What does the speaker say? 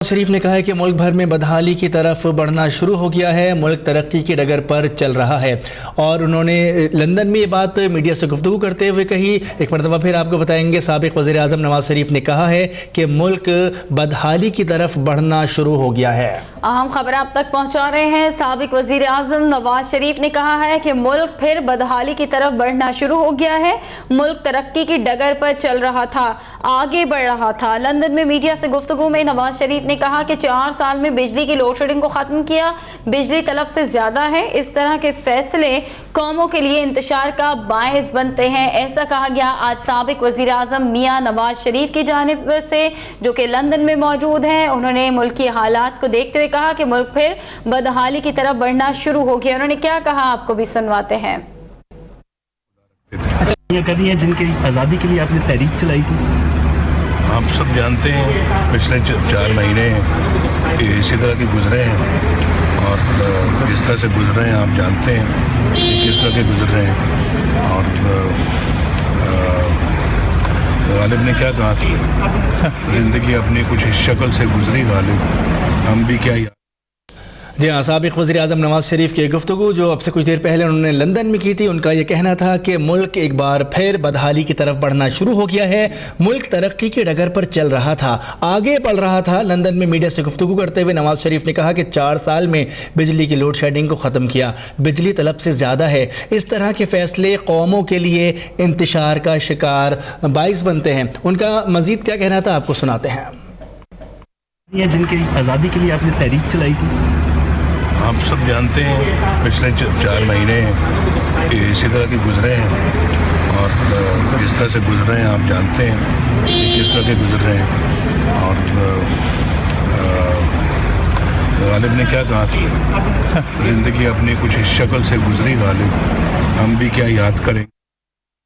शरीफ ने कहा है कि मुल्क भर में बदहाली की तरफ बढ़ना शुरू हो गया है, मुल्क तरक्की की डगर पर चल रहा है। और उन्होंने लंदन में ये बात मीडिया से गुफ्तगू करते हुए कही। एक मरतबा फिर आपको बताएंगे। साबिक वज़ीर आज़म नवाज शरीफ ने कहा है कि मुल्क बदहाली की तरफ बढ़ना शुरू हो गया है। अहम खबर आप तक पहुंचा रहे हैं। साबिक वज़ीर आज़म नवाज शरीफ ने कहा है कि मुल्क फिर बदहाली की तरफ बढ़ना शुरू हो गया है, मुल्क तरक्की की डगर पर चल रहा था, आगे बढ़ रहा था। लंदन में मीडिया से गुफ्तगू में नवाज शरीफ ने कहा कि 4 साल में बिजली की लोड शेडिंग को खत्म किया, बिजली तलब से ज्यादा है। इस तरह के फैसले कौमों के लिए इंतशार का बायस बनते हैं। ऐसा कहा गया आज साबिक वज़ीर आज़म मियां नवाज शरीफ की जानिब से, जो कि लंदन में मौजूद हैं। उन्होंने मुल्की हालात को देखते हुए कहा कि मुल्क फिर बदहाली की तरफ बढ़ना शुरू हो गया। उन्होंने क्या कहा आपको भी सुनवाते हैं। कर रही है जिनकी आज़ादी के लिए आपने तहरीक चलाई थी, आप सब जानते हैं पिछले 4 महीने इसी तरह के गुजरे हैं और जिस तरह से गुजरे हैं आप जानते हैं किस तरह के गुजर रहे हैं। और गालिब ने क्या कहा था, ज़िंदगी अपनी कुछ इस शक्ल से गुजरी गालिब, हम भी क्या। जी हाँ, साबिक वज़ीर आज़म नवाज शरीफ की गुफ्तगू जो अब से कुछ देर पहले उन्होंने लंदन में की थी, उनका ये कहना था कि मुल्क एक बार फिर बदहाली की तरफ बढ़ना शुरू हो गया है, मुल्क तरक्की की डगर पर चल रहा था, आगे बढ़ रहा था। लंदन में मीडिया से गुफ्तगू करते हुए नवाज शरीफ ने कहा कि 4 साल में बिजली की लोड शेडिंग को ख़त्म किया, बिजली तलब से ज़्यादा है। इस तरह के फ़ैसले कौमों के लिए इंतशार का शिकार बाइस बनते हैं। उनका मज़ीद क्या कहना था आपको सुनाते हैं। जिनकी आज़ादी के लिए आपने तहरीक चलाई थी, आप सब जानते हैं पिछले 4 महीने इसी तरह के गुजरे हैं और जिस तरह से गुजरे हैं आप जानते हैं किस तरह के गुजर रहे हैं। और गालिब ने क्या कहा था, ज़िंदगी अपनी कुछ इस शक्ल से गुजरी गालिब, हम भी क्या याद करें।